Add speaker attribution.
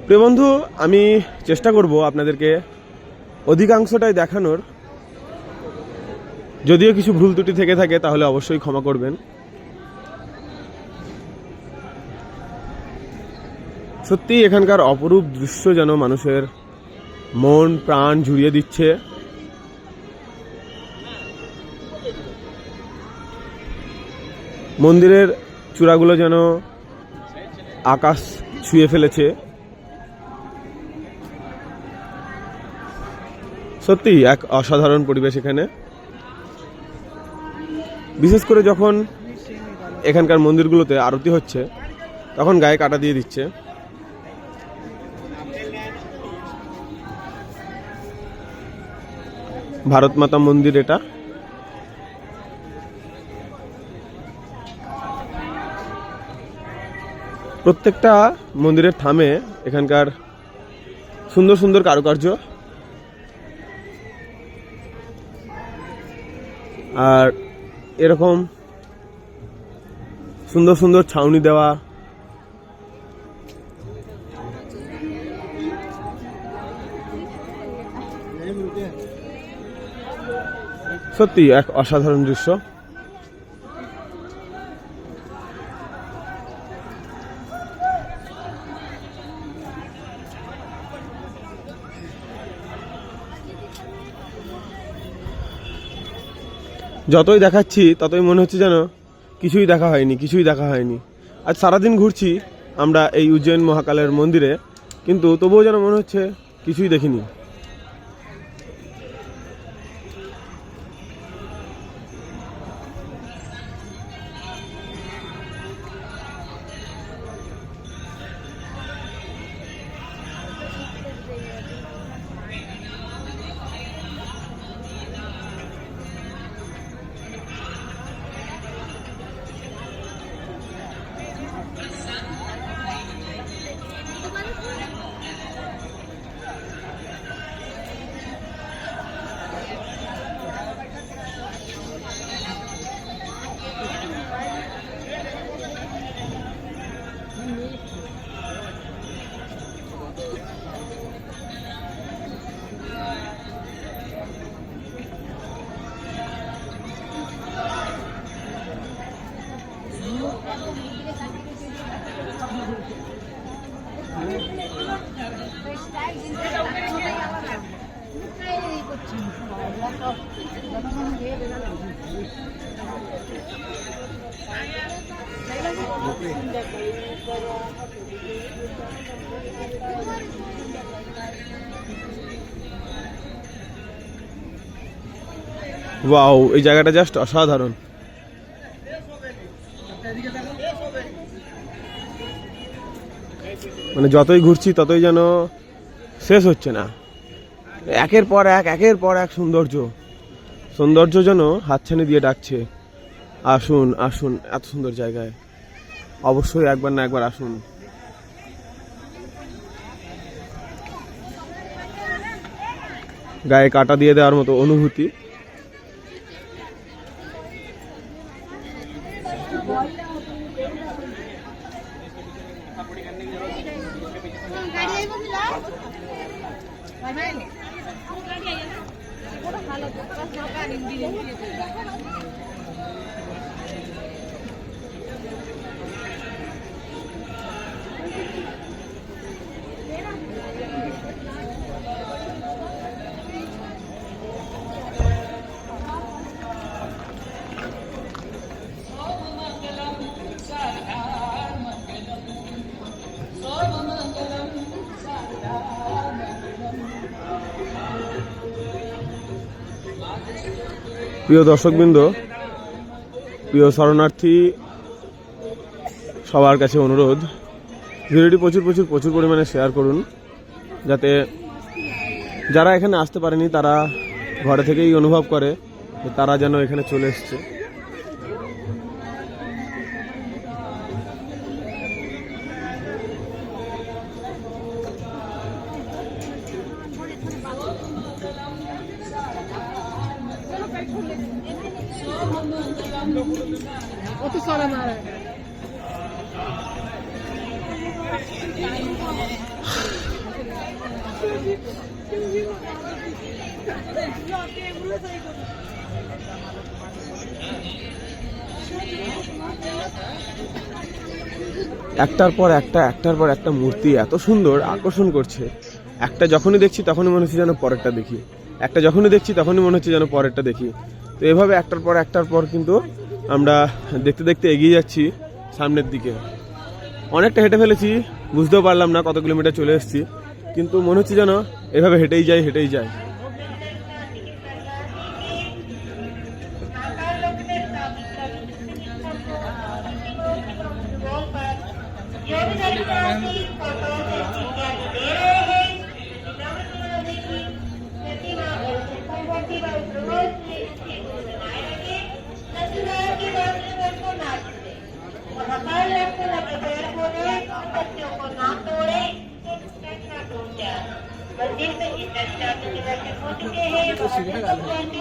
Speaker 1: প্রিয় বন্ধু, আমি চেষ্টা করব আপনাদেরকে অধিকাংশটাই দেখানোর। যদিও কিছু ভুল ত্রুটি থেকে থাকে তাহলে অবশ্যই ক্ষমা করবেন। সত্যি এখানকার অপরূপ দৃশ্য যেন মানুষের মন প্রাণ জুড়িয়ে দিচ্ছে। মন্দিরের চূড়াগুলো যেন আকাশ ছুঁয়ে ফেলেছে। সত্যি এক অসাধারণ পরিবেশ এখানে, বিশেষ করে যখন এখানকার মন্দিরগুলোতে আরতি হচ্ছে তখন গায়ে কাটা দিয়ে দিচ্ছে। ভারত মাতা মন্দির এটা। প্রত্যেকটা মন্দিরের থামে এখানকার সুন্দর সুন্দর কারুকার্য, আর এরকম সুন্দর সুন্দর ছাউনি দেওয়া। সত্যি এক অসাধারণ দৃশ্য। যতই দেখাচ্ছি ততই মনে হচ্ছে যেন কিছুই দেখা হয়নি। আজ সারাদিন ঘুরছি আমরা এই উজ্জয়ন মহাকালের মন্দিরে, কিন্তু তবুও যেন মনে হচ্ছে কিছুই দেখিনি। ওয়াও, এই জায়গাটা জাস্ট অসাধারণ। মানে যতই ঘুরছি ততই যেন শেষ হচ্ছে না। একের পর এক সৌন্দর্য যেন হাতছানি দিয়ে ডাকছে, আসুন আসুন, এত সুন্দর জায়গায় অবশ্যই একবার না একবার আসুন। গায়ে কাটা দিয়ে দেওয়ার মতো অনুভূতি। প্রিয় দর্শকবৃন্দ, প্রিয় শরণার্থী, সবার কাছে অনুরোধ, ভিডিওটি প্রচুর পরিমাণে শেয়ার করুন, যাতে যারা এখানে আসতে পারেনি তারা ঘরে থেকেই অনুভব করে যে তারা যেন এখানে চলে এসছে।
Speaker 2: O tu sola mare.
Speaker 1: একটার পর একটা মূর্তি এত সুন্দর আকর্ষণ করছে। একটা যখনই দেখছি তখনই মনে হচ্ছে যেন পরেরটা দেখি, একটা যখনই দেখছি তখনই মনে হচ্ছে যেন পরেরটা দেখি। তো এভাবে একটার পর কিন্তু আমরা দেখতে দেখতে এগিয়ে যাচ্ছি সামনের দিকে। অনেকটা হেঁটে ফেলেছি, বুঝতেও পারলাম না কত কিলোমিটার চলে এসেছি, কিন্তু মনে হচ্ছে যেন এভাবে হেঁটেই যাই।
Speaker 2: Terima kasih.